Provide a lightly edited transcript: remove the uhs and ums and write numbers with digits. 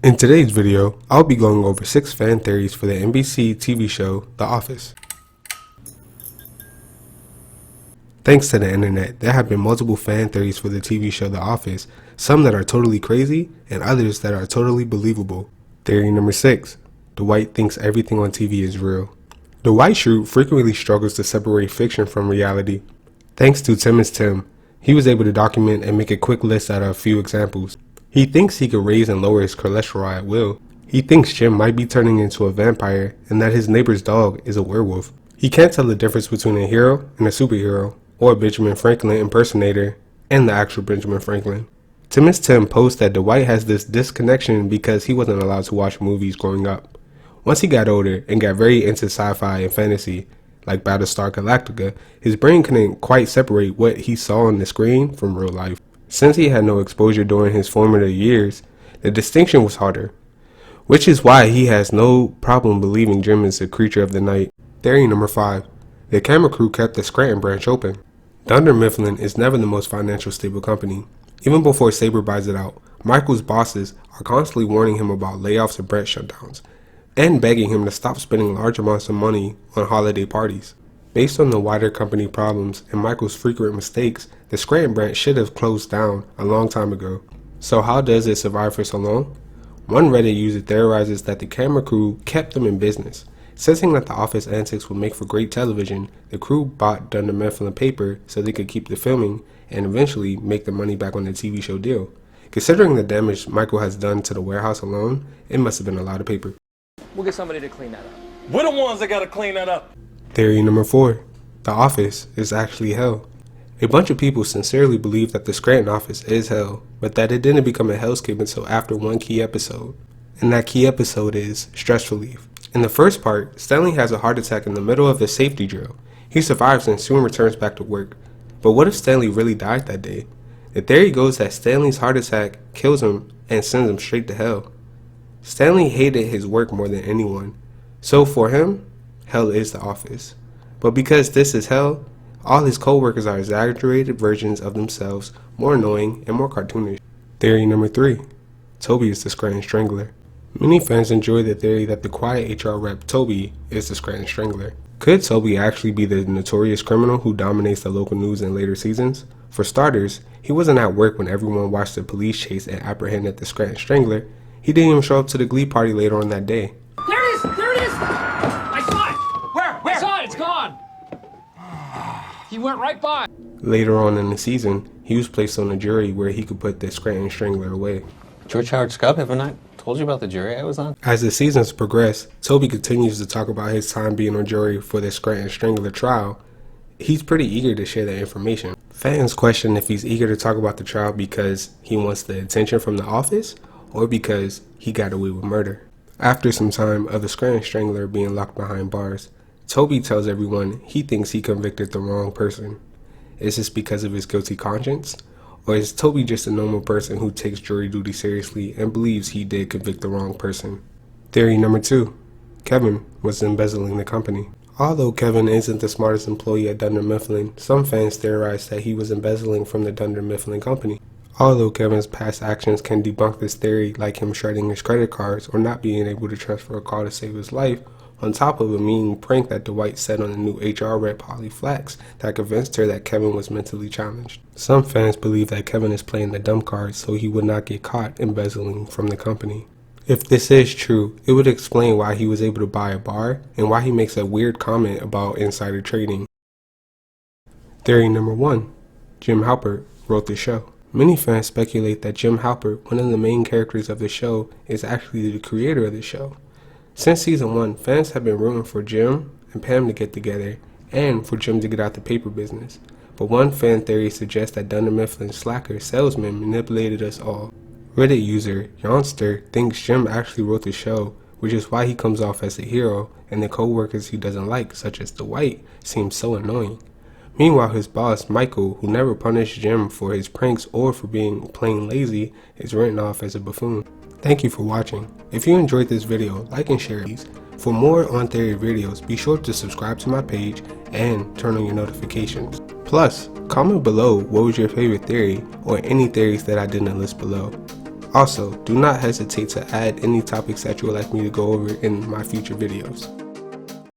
In today's video, I'll be going over 6 fan theories for the NBC TV show The Office. Thanks to the internet, there have been multiple fan theories for the TV show The Office, some that are totally crazy and others that are totally believable. Theory number 6. Dwight thinks everything on TV is real. Dwight Schrute frequently struggles to separate fiction from reality. Thanks to TimmestTim, he was able to document and make a quick list out of a few examples. He thinks he could raise and lower his cholesterol at will. He thinks Jim might be turning into a vampire and that his neighbor's dog is a werewolf. He can't tell the difference between a hero and a superhero, or a Benjamin Franklin impersonator and the actual Benjamin Franklin. TimmestTim posts that Dwight has this disconnection because he wasn't allowed to watch movies growing up. Once he got older and got very into sci-fi and fantasy, like Battlestar Galactica, his brain couldn't quite separate what he saw on the screen from real life. Since he had no exposure during his formative years, the distinction was harder, which is why he has no problem believing Jim is a creature of the night. Theory number 5. The camera crew kept the Scranton branch open. Dunder Mifflin is never the most financial stable company. Even before Sabre buys it out, Michael's bosses are constantly warning him about layoffs and branch shutdowns, and begging him to stop spending large amounts of money on holiday parties. Based on the wider company problems and Michael's frequent mistakes, the Scranton branch should have closed down a long time ago. So how does it survive for so long? One Reddit user theorizes that the camera crew kept them in business. Sensing that the office antics would make for great television, the crew bought Dunder Mifflin paper so they could keep the filming and eventually make the money back on the TV show deal. Considering the damage Michael has done to the warehouse alone, it must have been a lot of paper. We'll get somebody to clean that up. We're the ones that gotta clean that up. Theory number 4. The office is actually hell. A bunch of people sincerely believe that the Scranton office is hell, but that it didn't become a hellscape until after one key episode. And that key episode is stress relief. In the first part, Stanley has a heart attack in the middle of the safety drill. He survives and soon returns back to work. But what if Stanley really died that day? The theory goes that Stanley's heart attack kills him and sends him straight to hell. Stanley hated his work more than anyone, so for him, hell is the office. But because this is hell, all his co-workers are exaggerated versions of themselves, more annoying and more cartoonish. Theory number 3. Toby is the Scranton Strangler. Many fans enjoy the theory that the quiet HR rep Toby is the Scranton Strangler. Could Toby actually be the notorious criminal who dominates the local news in later seasons? For starters, he wasn't at work when everyone watched the police chase and apprehended the Scranton Strangler. He didn't even show up to the Glee party later on that day. There it is! There it is! I saw it! Where? I saw it! It's gone! He went right by. Later on in the season, he was placed on a jury where he could put the Scranton Strangler away. George Howard Scub, haven't I told you about the jury I was on? As the seasons progress, Toby continues to talk about his time being on jury for the Scranton Strangler trial. He's pretty eager to share that information. Fans question if he's eager to talk about the trial because he wants the attention from the office or because he got away with murder. After some time of the Scranton Strangler being locked behind bars, Toby tells everyone he thinks he convicted the wrong person. Is this because of his guilty conscience? Or is Toby just a normal person who takes jury duty seriously and believes he did convict the wrong person? Theory number 2. Kevin was embezzling the company. Although Kevin isn't the smartest employee at Dunder Mifflin, some fans theorize that he was embezzling from the Dunder Mifflin company. Although Kevin's past actions can debunk this theory, like him shredding his credit cards or not being able to transfer a call to save his life, on top of a mean prank that Dwight said on the new HR rep Holly Flax that convinced her that Kevin was mentally challenged. Some fans believe that Kevin is playing the dumb card so he would not get caught embezzling from the company. If this is true, it would explain why he was able to buy a bar and why he makes a weird comment about insider trading. Theory number 1. Jim Halpert wrote the show. Many fans speculate that Jim Halpert, one of the main characters of the show, is actually the creator of the show. Since season 1, fans have been rooting for Jim and Pam to get together and for Jim to get out the paper business. But one fan theory suggests that Dunder Mifflin's slacker salesman manipulated us all. Reddit user Yahnster thinks Jim actually wrote the show, which is why he comes off as a hero and the co-workers he doesn't like, such as Dwight, seem so annoying. Meanwhile, his boss, Michael, who never punished Jim for his pranks or for being plain lazy, is written off as a buffoon. Thank you for watching. If you enjoyed this video, like and share these. For more OnTheory videos, be sure to subscribe to my page and turn on your notifications. Plus, comment below what was your favorite theory or any theories that I didn't list below. Also, do not hesitate to add any topics that you would like me to go over in my future videos.